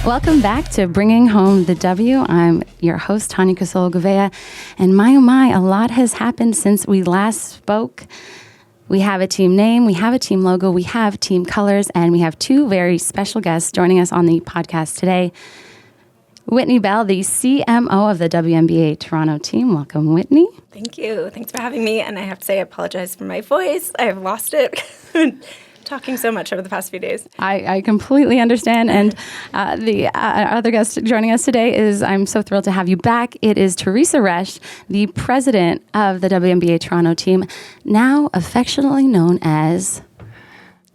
Welcome back to Bringing Home the W. I'm your host, Tanya Casole-Gouveia. And my, oh my, a lot has happened since we last spoke. We have a team name, we have a team logo, we have team colors, and we have two very special guests joining us on the podcast today. Whitney Bell, the CMO of the WNBA Toronto team. Welcome, Whitney. Thank you. Thanks for having me. And I have to say, I apologize for my voice. I've lost it. Talking so much over the past few days. I completely understand. And the other guest joining us today is, I'm so thrilled to have you back. It is Teresa Resch, the president of the WNBA Toronto team, now affectionately known as...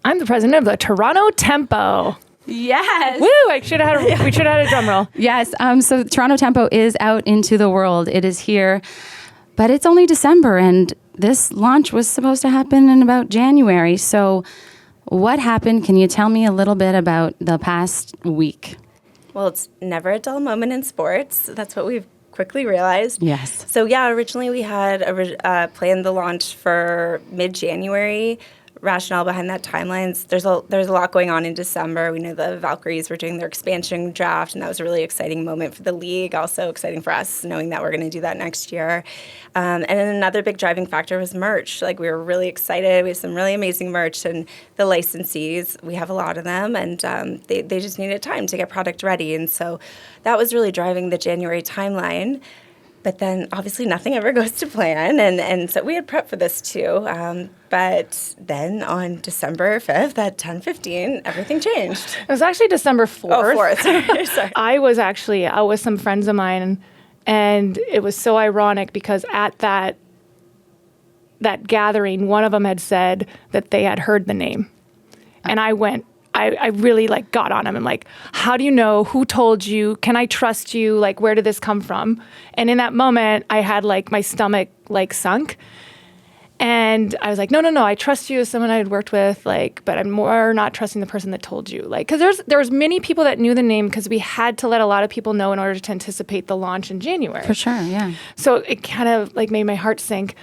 I'm the president of the Toronto Tempo. Yes. Woo! We should have had a drum roll. Yes. So Toronto Tempo is out into the world. It is here, but it's only December, and this launch was supposed to happen in about January. So what happened? Can you tell me a little bit about the past week? Well, it's never a dull moment in sports. That's what we've quickly realized. Yes. So yeah, originally we had planned the launch for mid-January. Rationale behind that timelines, there's a lot going on in December. We know the Valkyries were doing their expansion draft, and that was a really exciting moment for the league. Also exciting for us, knowing that we're going to do that next year. And then another big driving factor was merch. Like, we were really excited. We have some really amazing merch, and the licensees, we have a lot of them, and they just needed time to get product ready. And so that was really driving the January timeline. But then, obviously, nothing ever goes to plan, and so we had prepped for this too. But then on December 5th at 10:15, everything changed. It was actually December 4th. Oh, 4th. Sorry. I was actually out with some friends of mine, and it was so ironic because at that gathering, one of them had said that they had heard the name. And I really got on him and how do you know? Who told you? Can I trust you? Where did this come from? And in that moment, I had my stomach sunk. And I was like, no, I trust you as someone I had worked with, but I'm more not trusting the person that told you. Because there was many people that knew the name because we had to let a lot of people know in order to anticipate the launch in January. For sure, yeah. So it kind of made my heart sink.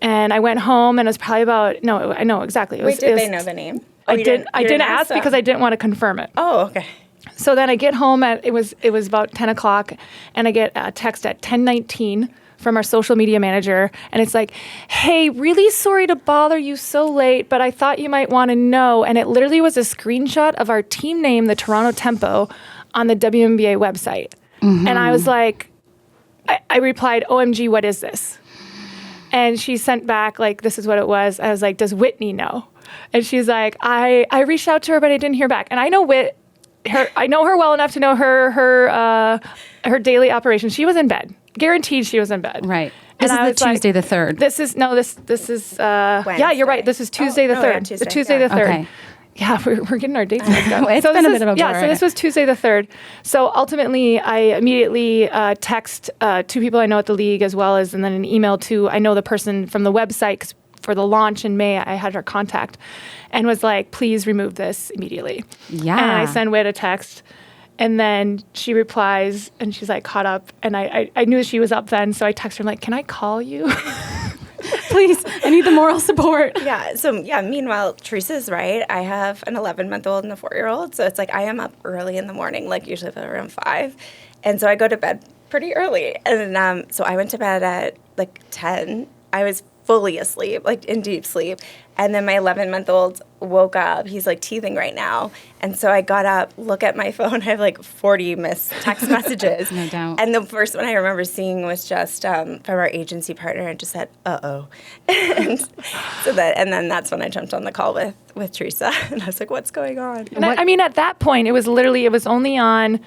And I went home, and it was probably about, no, I know exactly. Wait, did they know the name? I didn't ask because I didn't want to confirm it. Oh, okay. So then I get home it was about 10 o'clock, and I get a text at 10:19 from our social media manager, and it's like, hey, really sorry to bother you so late, but I thought you might want to know. And it literally was a screenshot of our team name, the Toronto Tempo, on the WNBA website. Mm-hmm. And I was like, I replied, OMG, what is this? And she sent back, this is what it was. I was like, does Whitney know? And she's like, I reached out to her, but I didn't hear back. And I know I know her well enough to know her daily operation. She was in bed. Guaranteed she was in bed. Right. This is the Tuesday the 3rd. This is yeah, you're right. This is Tuesday the 3rd. Tuesday, Tuesday the 3rd. Okay. Yeah, we're getting our dates mixed up. It's been a bit of a blur. Yeah, so this was Tuesday the 3rd. So ultimately, I immediately text two people I know at the league as well as, and then an email to, I know the person from the website, 'cause for the launch in May, I had her contact, and was like, please remove this immediately. Yeah. And I send Whit a text, and then she replies, and she's caught up, and I knew she was up then, so I text her, can I call you? Please, I need the moral support. Yeah. So, meanwhile, Teresa's right. I have an 11-month-old and a 4-year-old. So it's I am up early in the morning, usually around 5. And so I go to bed pretty early. And so I went to bed at 10. I was fully asleep, in deep sleep. And then my 11-month-old woke up. He's teething right now. And so I got up, look at my phone. I have 40 missed text messages. No doubt. And the first one I remember seeing was just from our agency partner, and just said, uh-oh. and then that's when I jumped on the call with Teresa. And I was like, what's going on? And I mean, at that point, it was only on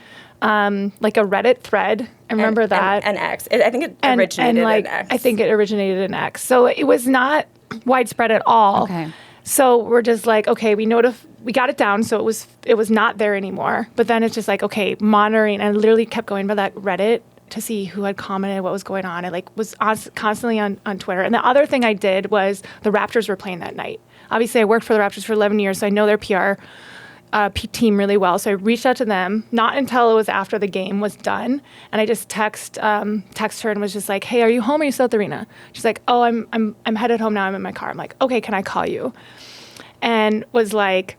a Reddit thread. I remember that. And X. I think it originated in X. I think it originated in X. So it was not widespread at all. Okay. So we're just okay, we got it down, so it was not there anymore. But then it's just okay, monitoring, and I literally kept going by that Reddit to see who had commented, what was going on. It was constantly on Twitter. And the other thing I did was the Raptors were playing that night. Obviously, I worked for the Raptors for 11 years, so I know their PR team really well. So I reached out to them, not until it was after the game was done, and I just text her and was just like, "Hey, are you home? Or are you still at the arena?" She's like, "Oh, I'm headed home now. I'm in my car." I'm like, "Okay, can I call you?" And was like,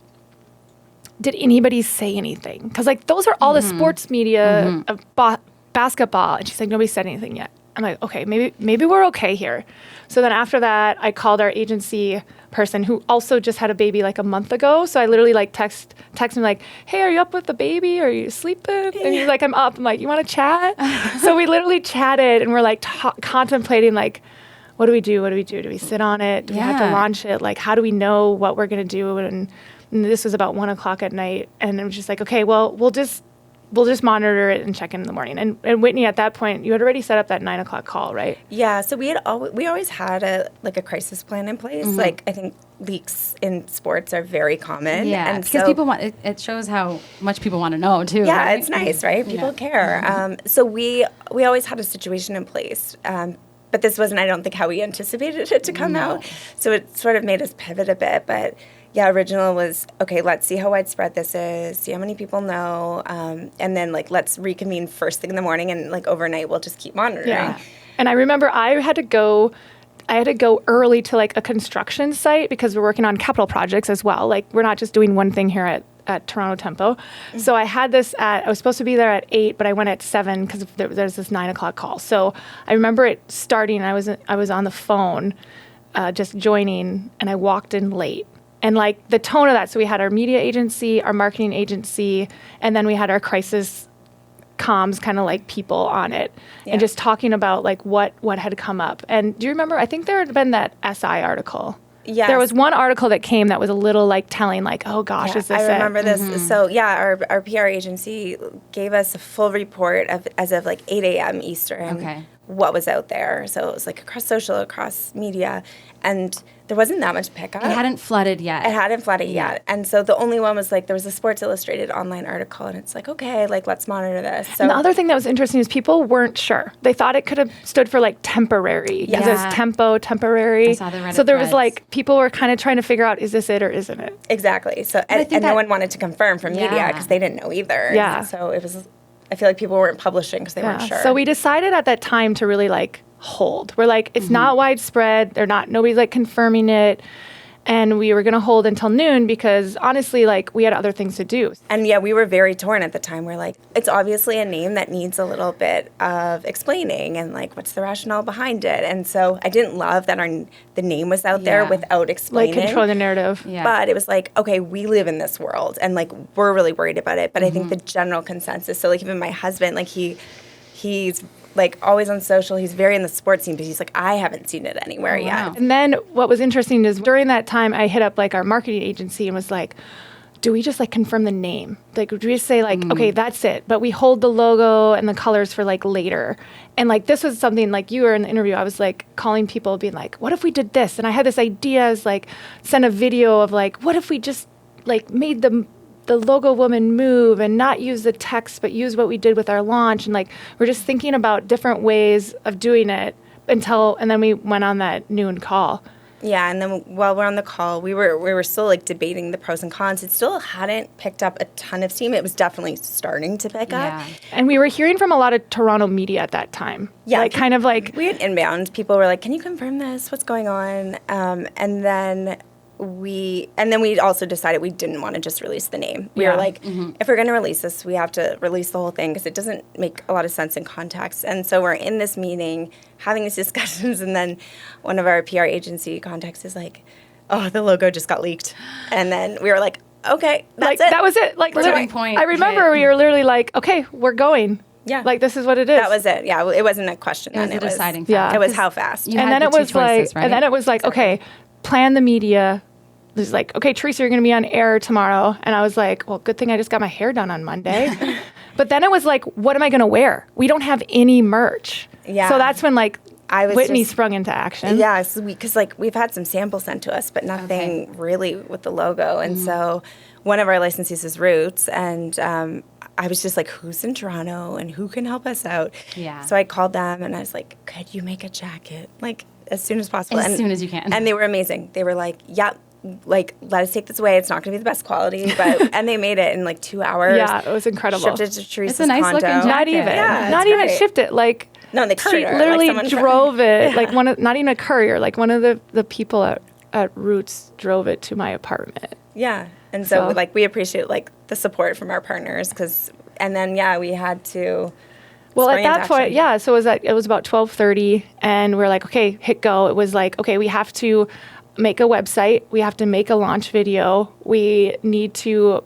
did anybody say anything? Because like those are all the sports media of basketball. And she's like, nobody said anything yet. I'm like, okay, maybe we're okay here. So then after that, I called our agency person who also just had a baby like a month ago. So I literally like text him like, hey, are you up with the baby? Are you sleeping? And he's like, I'm up. I'm like, you want to chat? So we literally chatted and we're like contemplating like, what do we do? What do we do? Do we sit on it? Do we have to launch it? Like, how do we know what we're going to do? And this was about 1:00 at night. And it was just like, okay, well, we'll just monitor it and check in the morning. And Whitney, at that point, you had already set up that 9:00 call, right? Yeah. So we always had a crisis plan in place. Like I think leaks in sports are very common. Yeah, and because people want it shows how much people want to know too. Yeah, right? it's nice, right? People care. So we always had a situation in place. But this wasn't, I don't think, how we anticipated it to come out. So it sort of made us pivot a bit. But yeah, original was, okay, let's see how widespread this is, see how many people know, and then like let's reconvene first thing in the morning, and like overnight we'll just keep monitoring. Yeah. And I remember I had to go early to like a construction site because we're working on capital projects as well. Like we're not just doing one thing here at Toronto Tempo. So I had this I was supposed to be there at 8, but I went at 7 because there's this 9:00 call. So I remember it starting. I was on the phone just joining, and I walked in late. And like the tone of that, so we had our media agency, our marketing agency, and then we had our crisis comms kind of like people on it, and just talking about like what had come up. And do you remember, I think there had been that SI article. Yes. There was one article that came that was a little like telling like, oh gosh, is this I remember it? this. So yeah, our PR agency gave us a full report as of like 8 a.m. Eastern. What was out there. So it was like across social, across media, and there wasn't that much pickup. It hadn't flooded yet. And so the only one was like, there was a Sports Illustrated online article, and it's like, okay, like let's monitor this. So And the other thing that was interesting is people weren't sure. They thought it could have stood for like temporary. Because it was temporary. I saw the Reddit so there was threads. like, people were kind of trying to figure out, is this it or isn't it? Exactly. So and no one wanted to confirm from media because they didn't know either. Yeah. So it was, I feel like people weren't publishing because they weren't sure. So we decided at that time to really like hold. We're like, it's not widespread. Nobody's like confirming it. And we were going to hold until noon because honestly, like we had other things to do. And yeah, we were very torn at the time. We're like, it's obviously a name that needs a little bit of explaining and like, what's the rationale behind it? And so I didn't love that the name was out there without explaining. Like control the narrative. Yeah. But it was like, okay, we live in this world and like, we're really worried about it. But I think the general consensus, so like even my husband, like he's like always on social. He's very in the sports scene, but he's like, I haven't seen it anywhere yet. And then what was interesting is during that time, I hit up like our marketing agency and was like, do we just like confirm the name? Like, do we just say like, okay, that's it, but we hold the logo and the colors for like later? And like, this was something like you were in the interview, I was like calling people being like, what if we did this? And I had this idea as like, send a video of like, what if we just like made the logo woman move and not use the text, but use what we did with our launch. And like, we're just thinking about different ways of doing it and then we went on that noon call. Yeah, and then while we're on the call, we were still like debating the pros and cons. It still hadn't picked up a ton of steam. It was definitely starting to pick up. And we were hearing from a lot of Toronto media at that time. Yeah, like kind of like we had inbound. People were like, "Can you confirm this? What's going on?" And then we also decided we didn't want to just release the name. We were like, if we're going to release this, we have to release the whole thing because it doesn't make a lot of sense in context. And so we're in this meeting having these discussions, and then one of our PR agency contacts is like, oh, the logo just got leaked. And then we were like, okay, that's it. That was it. Like, turning point. I remember we were literally like, okay, we're going. Yeah. Like, this is what it is. That was it. Yeah, it wasn't a question. It was then. a deciding factor. factor. It was how fast. You and had then the it two was choices, like, right? and then it was like, okay, plan the media. It was like, okay, Teresa, you're going to be on air tomorrow. And I was like, well, good thing I just got my hair done on Monday. But then it was like, what am I going to wear? We don't have any merch. Yeah. So that's when like Whitney just sprung into action. Yeah, because like we've had some samples sent to us, but nothing really with the logo. And so one of our licensees is Roots, and I was just like, who's in Toronto and who can help us out? Yeah. So I called them and I was like, could you make a jacket? Like as soon as possible. As soon as you can. And they were amazing. They were like, yeah, like, let us take this away. It's not going to be the best quality, but and they made it in like 2 hours. Yeah, it was incredible. Shipped it to Teresa's It's a nice condo. looking jacket. Not even. Yeah, not it's even great. shipped it. Like, No, they courier. literally like drove it. Like not even a courier. Like one of the people at Roots drove it to my apartment. Yeah. And so, like, we appreciate, like, the support from our partners and then, we had to Well, at spring into that point, action. so it was about 12:30, and we're like, okay, hit go. It was like, okay, we have to make a website. We have to make a launch video. We need to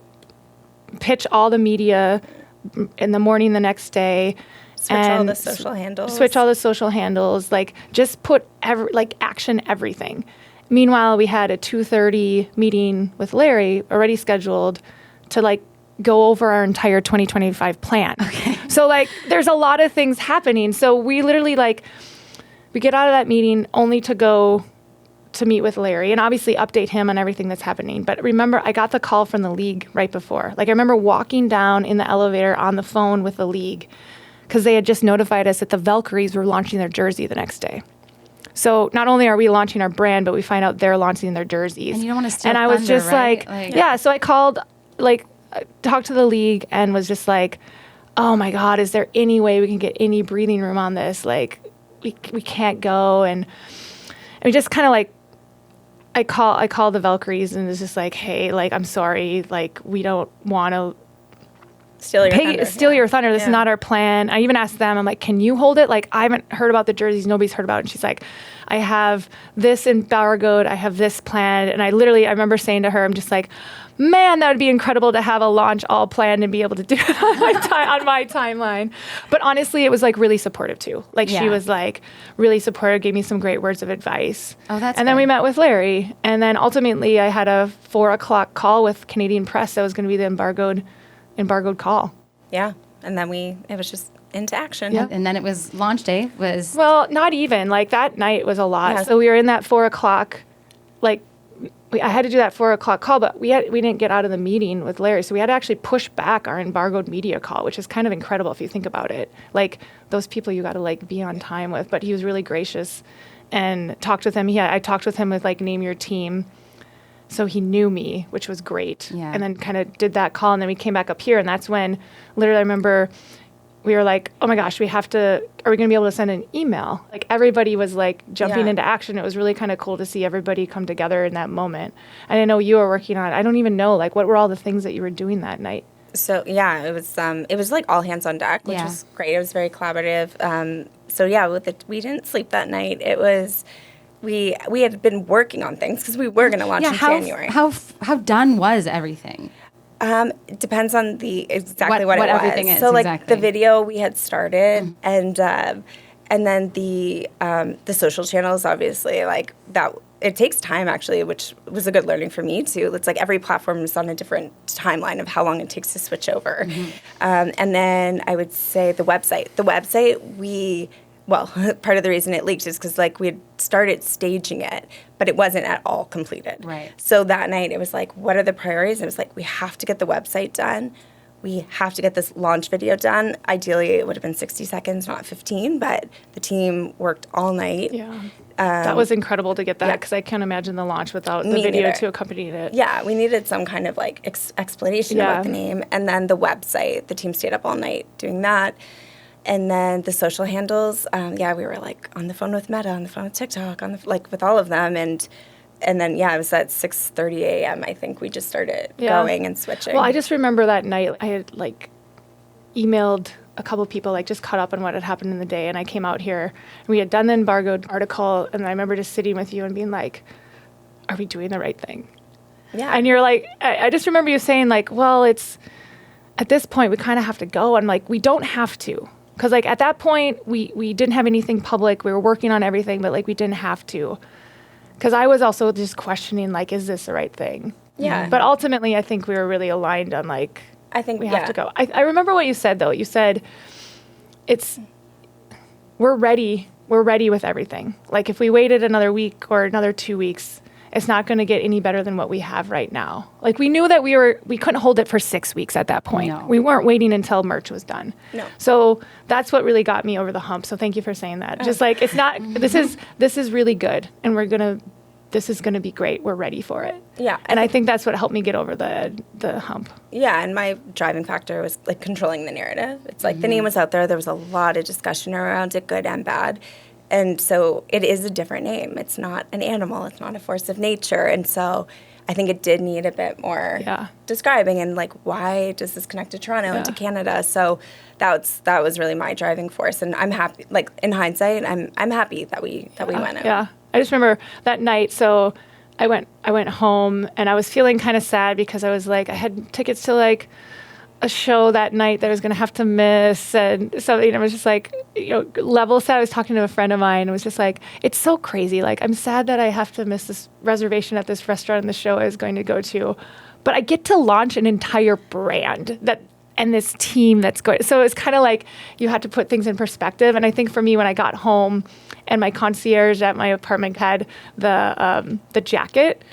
pitch all the media in the morning the next day. Switch all the social handles. Switch all the social handles. Like, just put action everything. Meanwhile, we had a 2:30 meeting with Larry already scheduled to like go over our entire 2025 plan. Okay. So like, there's a lot of things happening. So we literally we get out of that meeting only to go to meet with Larry and obviously update him on everything that's happening. But remember, I got the call from the league right before. Like, I remember walking down in the elevator on the phone with the league because they had just notified us that the Valkyries were launching their jersey the next day. So not only are we launching our brand, but we find out they're launching their jerseys. And you don't want to steal And I was thunder, just right? so I called, talked to the league and was just like, oh my God, is there any way we can get any breathing room on this? Like, we can't go. And we just kind of I called the Valkyries and was just like, hey, I'm sorry. Like, we don't want to Steal your thunder. This is not our plan. I even asked them, I'm like, can you hold it? Like, I haven't heard about the jerseys. Nobody's heard about it. And she's like, I have this in Bargoed. I have this planned. And I remember saying to her, I'm just like, man, that would be incredible to have a launch all planned and be able to do it on my timeline. But honestly, it was really supportive too. She was really supportive, gave me some great words of advice. Oh, that's And then good. we met with Larry. And then ultimately I had a 4:00 call with Canadian Press that was going to be the embargoed call. Yeah. And then it was just into action. Yep. And then it was launch day was Well, not even. That night was a lot. Yeah. So we were in that 4:00, I had to do that 4:00 call, but we didn't get out of the meeting with Larry. So we had to actually push back our embargoed media call, which is kind of incredible if you think about it. Those people you got to be on time with. But he was really gracious and talked with him. I talked with him with name your team. So he knew me, which was great. Yeah. And then kind of did that call. And then we came back up here. And that's when literally I remember we were like, oh my gosh, are we going to be able to send an email? Everybody was jumping into action. It was really kind of cool to see everybody come together in that moment. And I know you were working on, I don't even know, what were all the things that you were doing that night? So it was all hands on deck, which was great. It was very collaborative. We didn't sleep that night. It was, we had been working on things because we were going to launch in January. How done was everything? It depends on exactly what it was. Everything is. So exactly. the video we had started and then the social channels, obviously, that it takes time actually, which was a good learning for me too. It's every platform is on a different timeline of how long it takes to switch over. Mm-hmm. And then I would say the website. Part of the reason it leaked is because we had started staging it, but it wasn't at all completed. Right. So that night it was what are the priorities? It was we have to get the website done. We have to get this launch video done. Ideally, it would have been 60 seconds, not 15, but the team worked all night. Yeah. That was incredible to get that because I can't imagine the launch without the video to accompany it. Yeah, we needed some kind of explanation about the name. And then the website, the team stayed up all night doing that. And then the social handles, we were on the phone with Meta, on the phone with TikTok, with all of them, and then it was at 6:30 a.m. I think we just started going and switching. Well, I just remember that night I had emailed a couple people just caught up on what had happened in the day, and I came out here and we had done the embargoed article, and I remember just sitting with you and being like, "Are we doing the right thing?" Yeah, and you're I just remember you saying well, it's at this point we kind of have to go, and we don't have to. Because, at that point, we didn't have anything public. We were working on everything, but, we didn't have to. Because I was also just questioning, is this the right thing? Yeah. But ultimately, I think we were really aligned on, I think we have to go. I remember what you said, though. You said, we're ready. We're ready with everything. If we waited another week or another 2 weeks, it's not going to get any better than what we have right now. We knew that we couldn't hold it for 6 weeks at that point. No. We weren't waiting until merch was done. No. So that's what really got me over the hump. So thank you for saying that. Just it's not, this is really good. And this is going to be great. We're ready for it. Yeah. And I think that's what helped me get over the hump. Yeah, and my driving factor was controlling the narrative. It's the name was out there. There was a lot of discussion around it, good and bad. And so it is a different name. It's not an animal. It's not a force of nature. And so I think it did need a bit more describing and like, why does this connect to Toronto and to Canada? So that was really my driving force, and I'm happy. Like in hindsight, I'm happy that we went out. Yeah, I just remember that night. So I went home, and I was feeling kind of sad because I was like, I had tickets to like a show that night that I was going to have to miss. And so, I was just like, level set. I was talking to a friend of mine and was just like, it's so crazy. Like, I'm sad that I have to miss this reservation at this restaurant and the show I was going to go to, but I get to launch an entire brand and this team that's going. So it's kind of like you had to put things in perspective. And I think for me, when I got home and my concierge at my apartment had the jacket,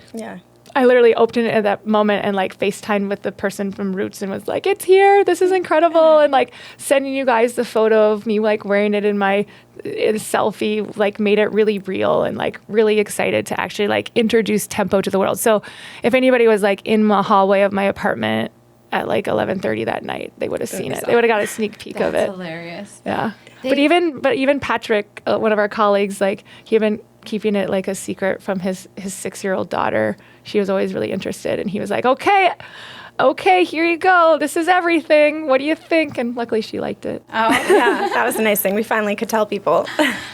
I literally opened it at that moment and like FaceTimed with the person from Roots and was like, it's here. This is incredible. And like sending you guys the photo of me like wearing it in selfie, like made it really real and like really excited to actually like introduce Tempo to the world. So if anybody was like in the hallway of my apartment at like 11:30 that night, they would have seen it. They would have got a sneak peek of it. That's hilarious. Yeah. But even Patrick, one of our colleagues, like he had been keeping it like a secret from his 6-year-old daughter. She was always really interested, and he was like, okay, here you go. This is everything. What do you think? And luckily she liked it. Oh, yeah. That was a nice thing. We finally could tell people.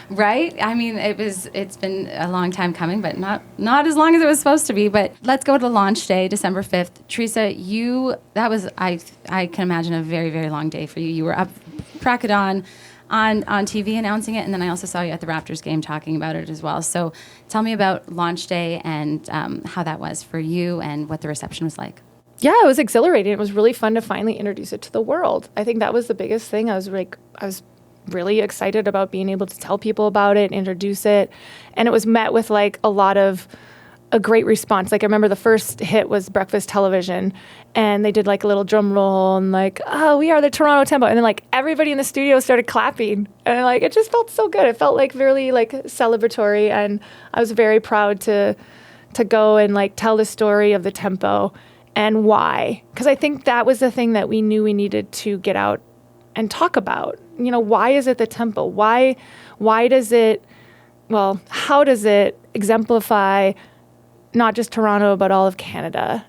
Right? I mean, it's been a long time coming, but not as long as it was supposed to be. But let's go to launch day, December 5th. Teresa, that was, I can imagine, a very, very long day for you. You were up crack of dawn on TV announcing it, and then I also saw you at the Raptors game talking about it as well. So tell me about launch day and how that was for you and what the reception was like. Yeah, it was exhilarating. It was really fun to finally introduce it to the world. I think that was the biggest thing. I was really excited about being able to tell people about it, introduce it, and it was met with like a great response. Like I remember the first hit was breakfast television, and they did like a little drum roll and like, oh, we are the Toronto Tempo, and then like everybody in the studio started clapping, and like it just felt so good. It felt like really like celebratory, and I was very proud to go and like tell the story of the Tempo and why, because I think that was the thing that we knew we needed to get out and talk about. Why is it the Tempo? Why does it? Well, how does it exemplify not just Toronto, but all of Canada?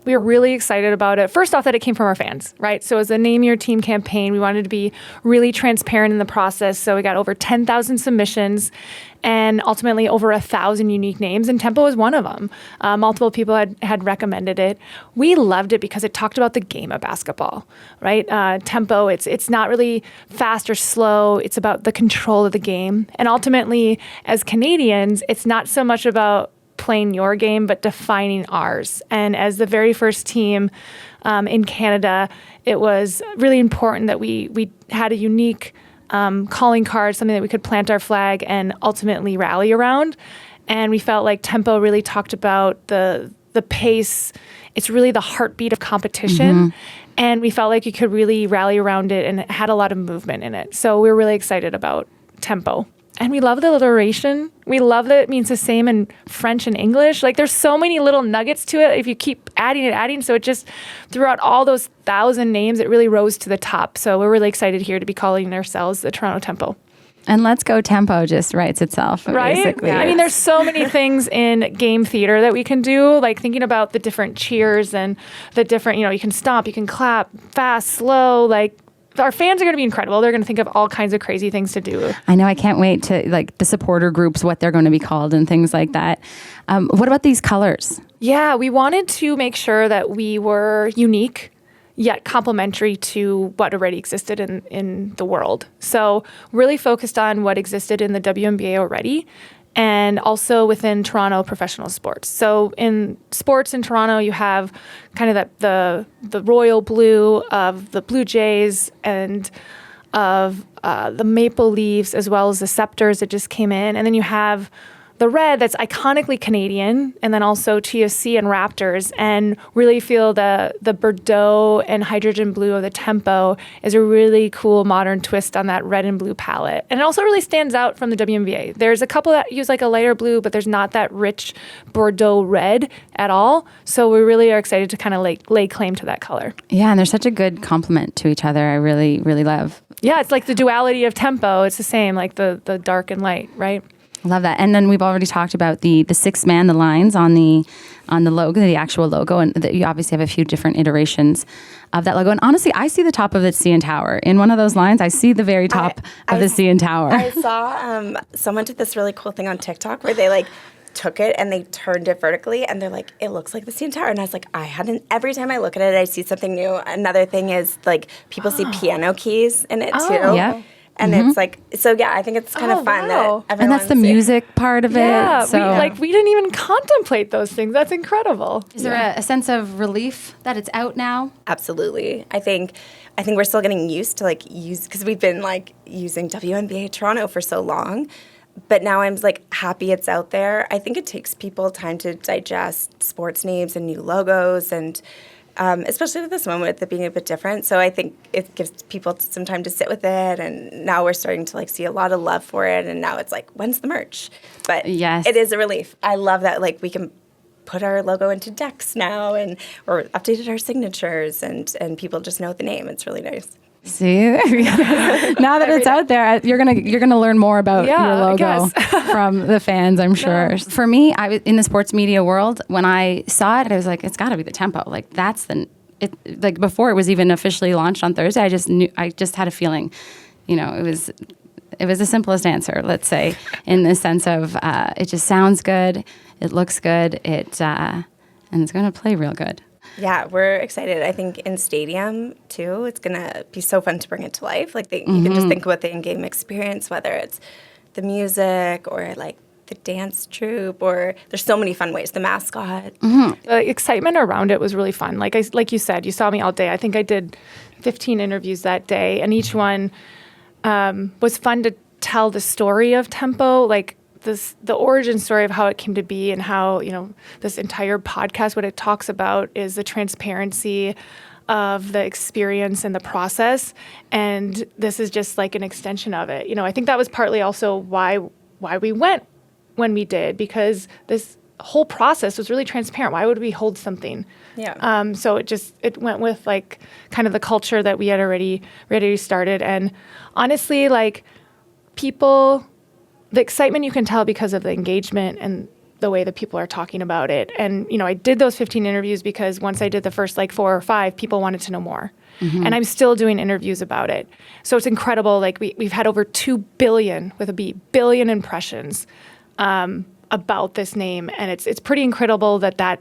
We were really excited about it. First off, that it came from our fans, right? So as a Name Your Team campaign, we wanted to be really transparent in the process. So we got over 10,000 submissions and ultimately over 1,000 unique names, and Tempo was one of them. Multiple people had recommended it. We loved it because it talked about the game of basketball, right? Tempo, it's not really fast or slow. It's about the control of the game. And ultimately, as Canadians, it's not so much about playing your game, but defining ours. And as the very first team in Canada, it was really important that we had a unique calling card, something that we could plant our flag and ultimately rally around. And we felt like Tempo really talked about the pace. It's really the heartbeat of competition. Mm-hmm. And we felt like you could really rally around it, and it had a lot of movement in it. So we were really excited about Tempo. And we love the alliteration. We love that it means the same in French and English. Like there's so many little nuggets to it if you keep adding. So it just, throughout all those 1,000 names, it really rose to the top. So we're really excited here to be calling ourselves the Toronto Tempo. And Let's Go Tempo just writes itself, right? Basically. Yeah. I mean, there's so many things in game theater that we can do, like thinking about the different cheers and the different, you can stomp, you can clap, fast, slow, like our fans are going to be incredible. They're going to think of all kinds of crazy things to do. I know. I can't wait to like the supporter groups, what they're going to be called and things like that. What about these colors? Yeah, we wanted to make sure that we were unique, yet complementary to what already existed in the world. So really focused on what existed in the WNBA already, and also within Toronto professional sports. So in sports in Toronto, you have kind of the royal blue of the Blue Jays and of the Maple Leafs, as well as the Scepters that just came in. And then you have the red that's iconically Canadian, and then also TFC and Raptors, and really feel the Bordeaux and hydrogen blue of the Tempo is a really cool modern twist on that red and blue palette. And it also really stands out from the WNBA. There's a couple that use like a lighter blue, but there's not that rich Bordeaux red at all. So we really are excited to kind of lay claim to that color. Yeah, and they're such a good complement to each other. I really, really love. Yeah, it's like the duality of Tempo. It's the same, like the dark and light, right? Love that. And then we've already talked about the 6-man, the lines on the logo, the actual logo, and you obviously have a few different iterations of that logo. And honestly, I see the top of its CN Tower. In one of those lines, I see the very top of the CN Tower. I saw someone did this really cool thing on TikTok where they like took it and they turned it vertically and they're like, it looks like the CN Tower. And I was like, every time I look at it, I see something new. Another thing is like people see piano keys in it too. Yep. And it's like, so yeah, I think it's kind of fun that everyone. And that's the music part of it. So. We didn't even contemplate those things. That's incredible. Is there a sense of relief that it's out now? Absolutely. I think we're still getting used to because we've been like using WNBA Toronto for so long. But now I'm like happy it's out there. I think it takes people time to digest sports names and new logos and especially at this moment with it being a bit different. So I think it gives people some time to sit with it. And now we're starting to like see a lot of love for it. And now it's like, when's the merch? But yes, it is a relief. I love that like we can put our logo into decks now or updated our signatures and people just know the name. It's really nice. See, now that it's out there, you're gonna learn more about your logo from the fans, I'm sure. No. For me, I was in the sports media world. When I saw it, I was like, it's got to be the Tempo. Like that's like before it was even officially launched on Thursday. I just had a feeling, it was the simplest answer, let's say, in the sense of it just sounds good, it looks good, and it's gonna play real good. Yeah, we're excited. I think in stadium, too, it's going to be so fun to bring it to life. Like, you can just think about the in-game experience, whether it's the music or, like, the dance troupe or there's so many fun ways. The mascot. Mm-hmm. The excitement around it was really fun. Like you said, you saw me all day. I think I did 15 interviews that day, and each one was fun to tell the story of Tempo, like, the origin story of how it came to be and how, this entire podcast, what it talks about is the transparency of the experience and the process. And this is just like an extension of it. I think that was partly also why we went when we did, because this whole process was really transparent. Why would we hold something? Yeah. So it went with like kind of the culture that we had already started. And honestly, like the excitement you can tell because of the engagement and the way that people are talking about it. And, I did those 15 interviews because once I did the first 4 or 5, people wanted to know more. Mm-hmm. And I'm still doing interviews about it. So it's incredible. Like we've had over 2 billion, with a B, billion impressions about this name. And it's pretty incredible that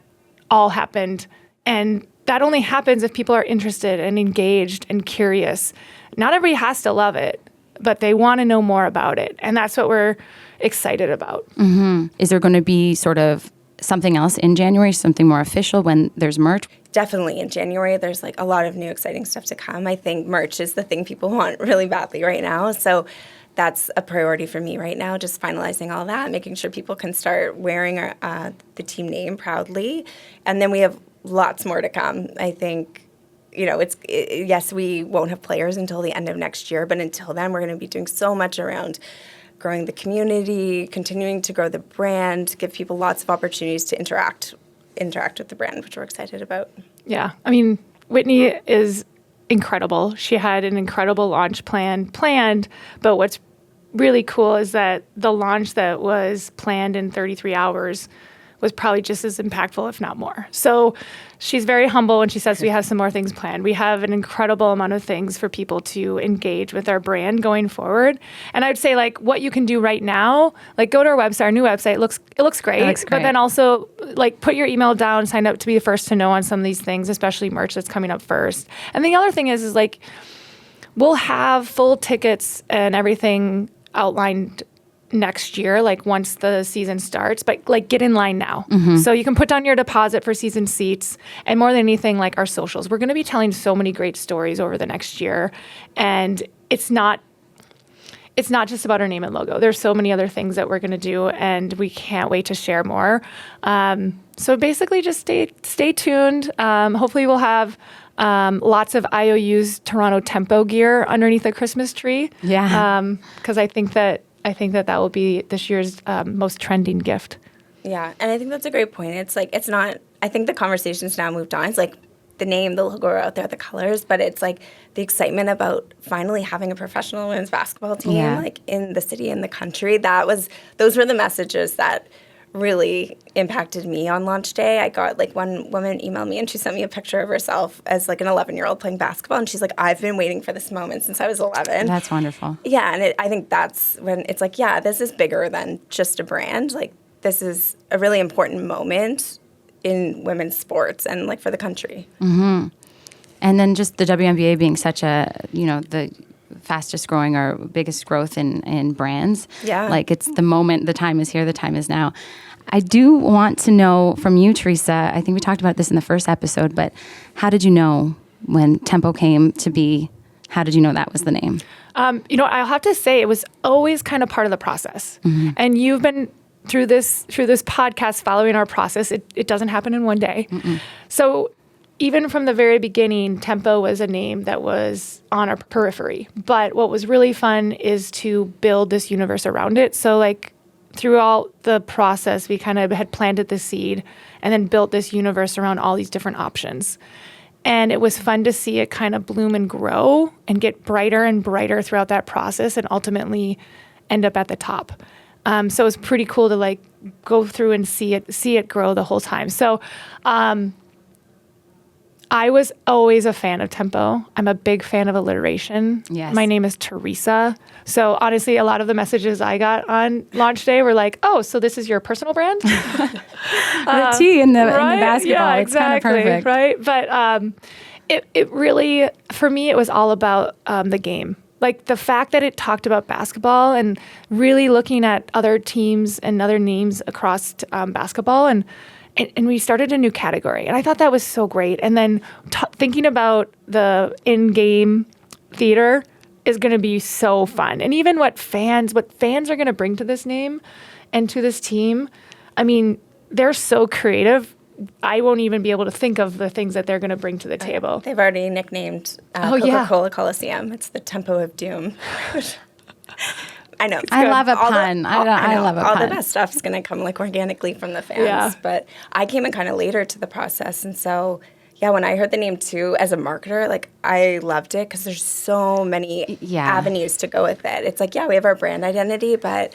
all happened. And that only happens if people are interested and engaged and curious. Not everybody has to love it, but they want to know more about it. And that's what we're excited about. Mm-hmm. Is there going to be sort of something else in January, something more official when there's merch? Definitely in January, there's like a lot of new exciting stuff to come. I think merch is the thing people want really badly right now. So that's a priority for me right now, just finalizing all that, making sure people can start wearing the team name proudly. And then we have lots more to come. I think yes, we won't have players until the end of next year, but until then, we're going to be doing so much around growing the community, continuing to grow the brand, give people lots of opportunities to interact with the brand, which we're excited about. Yeah. I mean, Whitney is incredible. She had an incredible launch planned, but what's really cool is that the launch that was planned in 33 hours was probably just as impactful, if not more. So she's very humble when she says we have some more things planned. We have an incredible amount of things for people to engage with our brand going forward. And I'd say like what you can do right now, like go to our website, our new website, it looks great. But then also like put your email down, sign up to be the first to know on some of these things, especially merch that's coming up first. And the other thing is like we'll have full tickets and everything outlined next year, like once the season starts, but like get in line now. Mm-hmm. So you can put down your deposit for season seats, and more than anything, like our socials. We're going to be telling so many great stories over the next year, and it's not just about our name and logo. There's so many other things that we're going to do, and we can't wait to share more. So basically just stay tuned. Hopefully we'll have lots of IOU's Toronto Tempo gear underneath the Christmas tree. Yeah. Because I think that will be this year's most trending gift. Yeah, and I think that's a great point. It's like, it's not, I think the conversation's now moved on. It's like, the name, the logo are out there, the colors, but it's like the excitement about finally having a professional women's basketball team like in the city and the country. Those were the messages that really impacted me on launch day. I got like one woman emailed me and she sent me a picture of herself as like an 11-year-old playing basketball. And she's like, I've been waiting for this moment since I was 11. That's wonderful. Yeah. And I think that's when it's like, yeah, this is bigger than just a brand. Like this is a really important moment in women's sports and like for the country. Mm-hmm. And then just the WNBA being such a, the fastest growing or biggest growth in brands. Yeah. Like it's the moment, the time is here, the time is now. I do want to know from you, Teresa, I think we talked about this in the first episode, but how did you know when Tempo came to be? How did you know that was the name? I'll have to say it was always kind of part of the process. Mm-hmm. And you've been through this podcast following our process. It doesn't happen in one day. Mm-mm. So even from the very beginning, Tempo was a name that was on our periphery. But what was really fun is to build this universe around it. So like throughout the process, we kind of had planted the seed and then built this universe around all these different options. And it was fun to see it kind of bloom and grow and get brighter and brighter throughout that process and ultimately end up at the top. So it was pretty cool to like go through and see it grow the whole time. So I was always a fan of Tempo. I'm a big fan of alliteration. Yes. My name is Teresa. So honestly, a lot of the messages I got on launch day were like, oh, so this is your personal brand? The T in the basketball. Yeah, it's exactly, kind of perfect. Right? But it really, for me, it was all about the game. Like the fact that it talked about basketball and really looking at other teams and other names across basketball and we started a new category. And I thought that was so great. And then thinking about the in-game theater is going to be so fun. And even what fans are going to bring to this name and to this team, I mean, they're so creative. I won't even be able to think of the things that they're going to bring to the table. They've already nicknamed Coca-Cola Coliseum. It's the Tempo of Doom. I know. I love a pun. I love a pun. All the best stuff's going to come like organically from the fans. Yeah. But I came in kind of later to the process. And so, yeah, when I heard the name too, as a marketer, like I loved it because there's so many avenues to go with it. It's like, yeah, we have our brand identity, but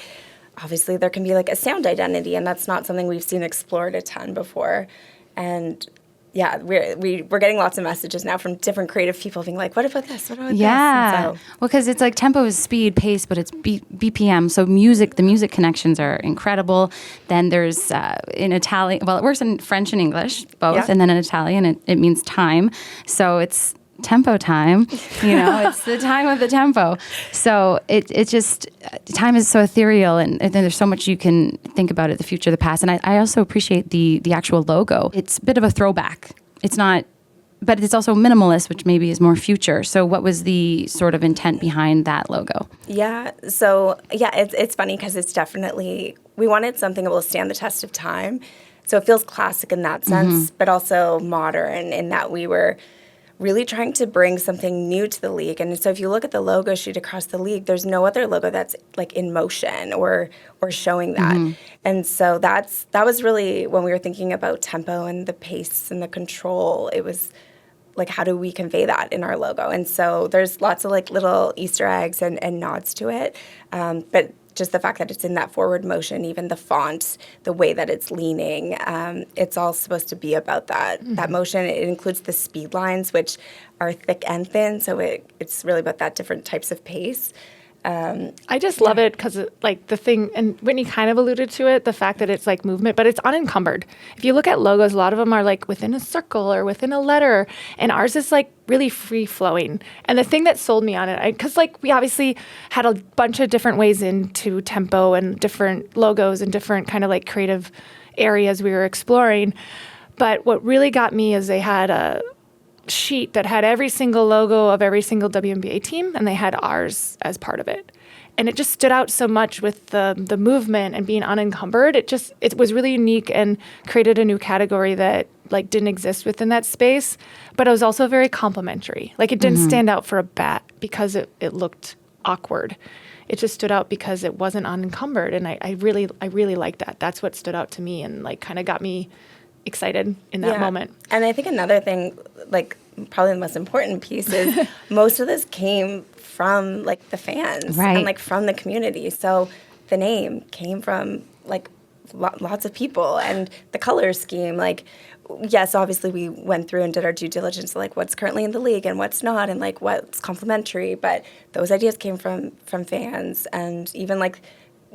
obviously there can be like a sound identity. And that's not something we've seen explored a ton before. And yeah, we're getting lots of messages now from different creative people being like, what about this? What about this? Yeah. Well, because it's like Tempo is speed, pace, but it's BPM. So the music connections are incredible. Then there's in Italian, well, it works in French and English, both. Yeah. And then in Italian, it means time. So it's tempo time, it's the time of the tempo. So it just, time is so ethereal and there's so much you can think about it, the future, the past. And I also appreciate the actual logo. It's a bit of a throwback. It's not, but it's also minimalist, which maybe is more future. So what was the sort of intent behind that logo? Yeah. So it's funny because it's definitely, we wanted something that will stand the test of time. So it feels classic in that sense, but also modern in that we were really trying to bring something new to the league. And so if you look at the logo sheet across the league, there's no other logo that's like in motion or showing that. Mm-hmm. And so that was really when we were thinking about tempo and the pace and the control, it was like, how do we convey that in our logo? And so there's lots of like little Easter eggs and nods to it. But just the fact that it's in that forward motion, even the font, the way that it's leaning, it's all supposed to be about that motion. It includes the speed lines, which are thick and thin, so it's really about that different types of pace. I just love it because like the thing, and Whitney kind of alluded to it, the fact that it's like movement, but it's unencumbered. If you look at logos, a lot of them are like within a circle or within a letter, and ours is like really free flowing. And the thing that sold me on it, because like we obviously had a bunch of different ways into tempo and different logos and different kind of like creative areas we were exploring. But what really got me is they had a sheet that had every single logo of every single WNBA team, and they had ours as part of it. And it just stood out so much with the movement and being unencumbered. It was really unique and created a new category that like didn't exist within that space. But it was also very complimentary. Like it didn't stand out for a bat because it looked awkward. It just stood out because it wasn't unencumbered. And I really liked that. That's what stood out to me and like kind of got me excited in that moment. And I think another thing like probably the most important piece is most of this came from like the fans Right. and like from the community. So the name came from like lots of people, and the color scheme, like, yes, obviously we went through and did our due diligence, like what's currently in the league and what's not, and like what's complementary. But those ideas came from fans, and even like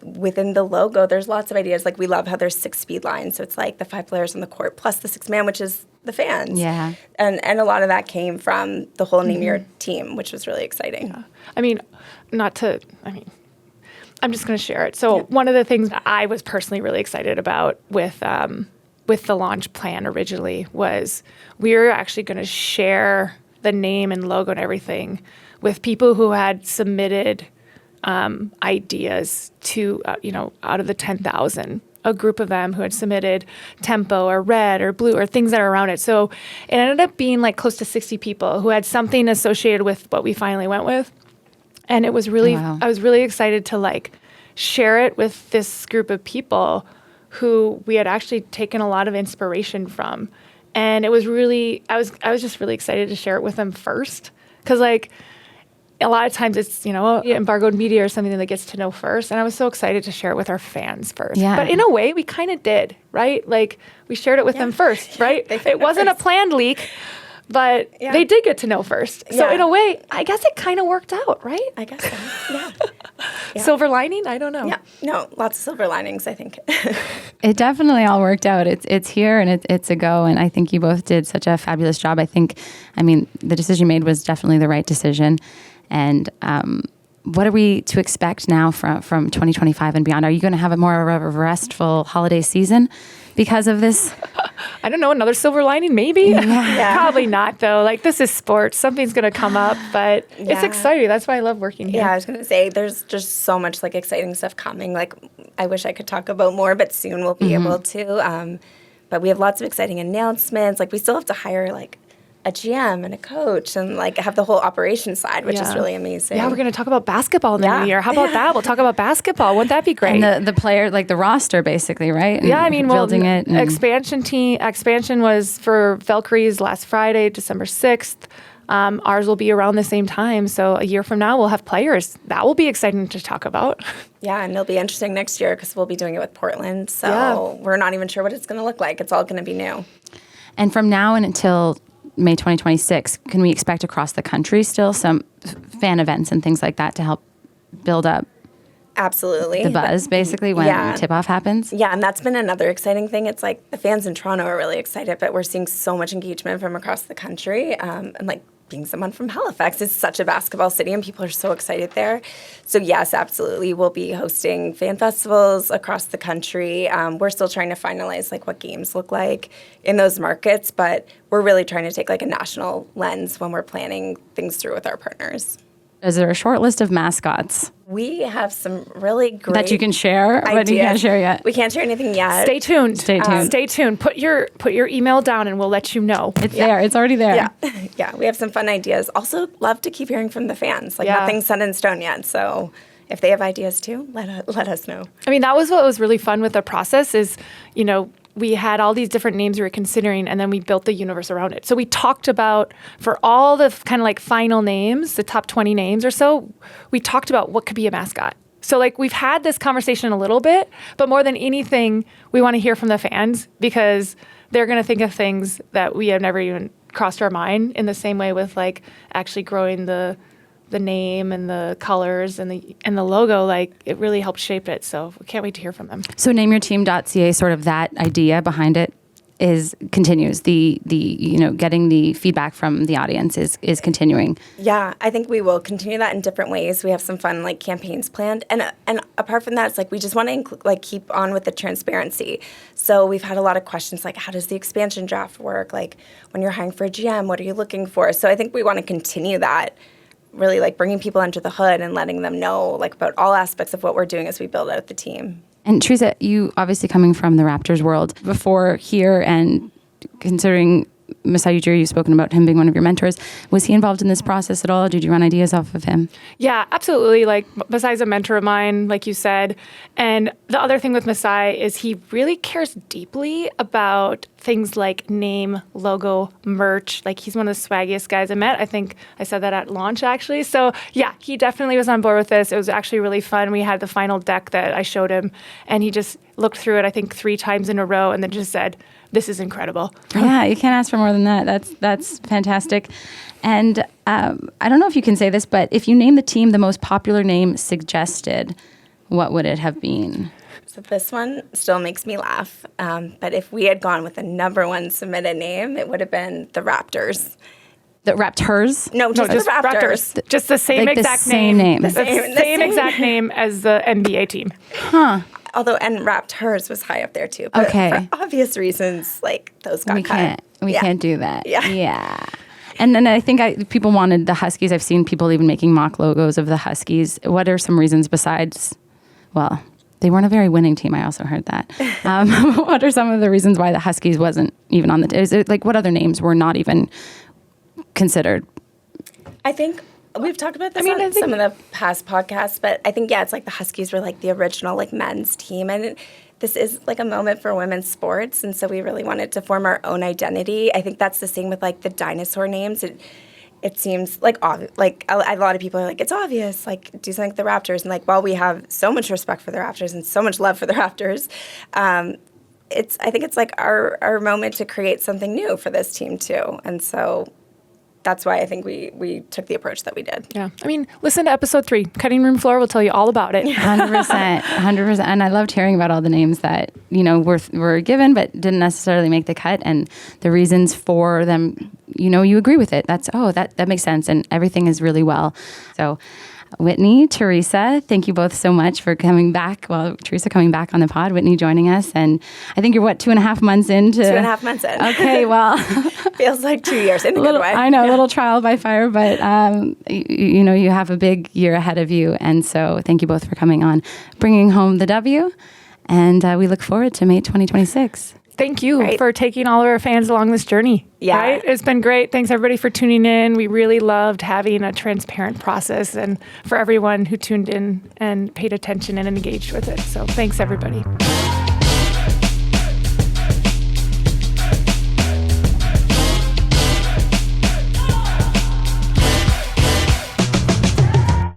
within the logo, there's lots of ideas. Like we love how there's 6 speed lines, so it's like the 5 players on the court plus the 6th man, which is the fans. Yeah, and a lot of that came from the whole name your team, which was really exciting. Yeah. I'm just going to share it. So one of the things that I was personally really excited about with the launch plan originally was we were actually going to share the name and logo and everything with people who had submitted ideas to, out of the 10,000, a group of them who had submitted tempo or red or blue or things that are around it. So it ended up being like close to 60 people who had something associated with what we finally went with. And it was really, Wow. I was really excited to like share it with this group of people who we had actually taken a lot of inspiration from. And it was really, I was just really excited to share it with them first. Cause like a lot of times it's, embargoed media or something that gets to know first. And I was so excited to share it with our fans first. Yeah. But in a way we kind of did, right? Like we shared it with them first, right? It wasn't a planned leak. But they did get to know first. So in a way, I guess it kind of worked out, right? I guess so. Yeah. Silver lining? I don't know. Yeah. No, lots of silver linings, I think. it definitely all worked out. It's here and it's a go. And I think you both did such a fabulous job. The decision made was definitely the right decision. And what are we to expect now from 2025 and beyond? Are you going to have a more of a restful holiday season because of this? I don't know, another silver lining, maybe? Yeah. Probably not, though. Like, this is sports. Something's going to come up, but it's exciting. That's why I love working here. Yeah, I was going to say, there's just so much, like, exciting stuff coming. Like, I wish I could talk about more, but soon we'll be able to. But we have lots of exciting announcements. Like, we still have to hire, like, a GM and a coach and, like, have the whole operation side, which is really amazing. Yeah, we're going to talk about basketball in the new year. How about that? We'll talk about basketball. Wouldn't that be great? And the player, like the roster, basically, right? And yeah, building it. And Expansion was for Valkyries last Friday, December 6th. Ours will be around the same time. So a year from now, we'll have players. That will be exciting to talk about. Yeah, and it'll be interesting next year because we'll be doing it with Portland. So we're not even sure what it's going to look like. It's all going to be new. And from now and until May 2026, can we expect across the country still some fan events and things like that to help build up Absolutely. the buzz, basically, when tip-off happens? Yeah, and that's been another exciting thing. It's like the fans in Toronto are really excited, but we're seeing so much engagement from across the country. And like being someone from Halifax, it's such a basketball city and people are so excited there. So yes, absolutely. We'll be hosting fan festivals across the country. We're still trying to finalize like what games look like in those markets, but we're really trying to take like a national lens when we're planning things through with our partners. Is there a short list of mascots We have some really great that you can share, but you ideas. can't share yet? We can't share anything yet. Stay tuned. Stay tuned. Stay tuned. Put your email down and we'll let you know. It's there. It's already there. Yeah, yeah, we have some fun ideas. Also, love to keep hearing from the fans. Like nothing's set in stone yet. So if they have ideas too, let us know. I mean, that was what was really fun with the process is, we had all these different names we were considering, and then we built the universe around it. So we talked about, for all the kind of like final names, the top 20 names or so, we talked about what could be a mascot. So like we've had this conversation a little bit, but more than anything, we want to hear from the fans because they're going to think of things that we have never even crossed our mind, in the same way with like actually growing the name and the colors and the logo. Like it really helped shape it. So we can't wait to hear from them. So nameyourteam.ca, sort of that idea behind it continues. The getting the feedback from the audience is continuing. Yeah, I think we will continue that in different ways. We have some fun like campaigns planned, and apart from that, it's like we just want to keep on with the transparency. So we've had a lot of questions like, how does the expansion draft work? Like when you're hiring for a GM, what are you looking for? So I think we want to continue that. Really like bringing people under the hood and letting them know like about all aspects of what we're doing as we build out the team. And Teresa, you obviously coming from the Raptors world before here and considering Masai Ujiri, you've spoken about him being one of your mentors. Was he involved in this process at all? Did you run ideas off of him? Yeah, absolutely. Like, Masai's a mentor of mine, like you said. And the other thing with Masai is he really cares deeply about things like name, logo, merch. Like, he's one of the swaggiest guys I met. I think I said that at launch, actually. So yeah, he definitely was on board with this. It was actually really fun. We had the final deck that I showed him, and he just looked through it, I think, 3 times in a row, and then just said, "This is incredible." Yeah, you can't ask for more than that. That's fantastic. And I don't know if you can say this, but if you name the team the most popular name suggested, what would it have been? So this one still makes me laugh. But if we had gone with the number 1 submitted name, it would have been the Raptors. The Raptors? No, just the Raptors. Just the same Like the exact same name. The same exact name as the NBA team. Huh. Although, and Raptors was high up there too. But Okay. for obvious reasons, like those got cut. We can't do that. Yeah. And then I think people wanted the Huskies. I've seen people even making mock logos of the Huskies. What are some reasons besides, well, they weren't a very winning team. I also heard that. What are some of the reasons why the Huskies wasn't even on the, is it like what other names were not even considered? I think we've talked about this on some of the past podcasts, but I think, it's like the Huskies were like the original like men's team. And this is like a moment for women's sports. And so we really wanted to form our own identity. I think that's the same with like the dinosaur names. It seems like a lot of people are like, it's obvious, like do something like the Raptors. And like, while we have so much respect for the Raptors and so much love for the Raptors, I think it's like our moment to create something new for this team too. And so that's why I think we took the approach that we did. Yeah. I mean, listen to episode 3. Cutting Room Floor will tell you all about it. 100%. And I loved hearing about all the names that, were given but didn't necessarily make the cut and the reasons for them, you agree with it. That makes sense. And everything is really well. So Whitney, Teresa, thank you both so much for coming back. Well, Teresa coming back on the pod, Whitney joining us. And I think you're 2.5 months into? 2.5 months in. Okay, well. Feels like 2 years in a good way. I know, a little trial by fire, but you have a big year ahead of you. And so thank you both for coming on, bringing home the W. And we look forward to May 2026. Thank you for taking all of our fans along this journey. Yeah. Right? It's been great. Thanks, everybody, for tuning in. We really loved having a transparent process and for everyone who tuned in and paid attention and engaged with it. So thanks, everybody.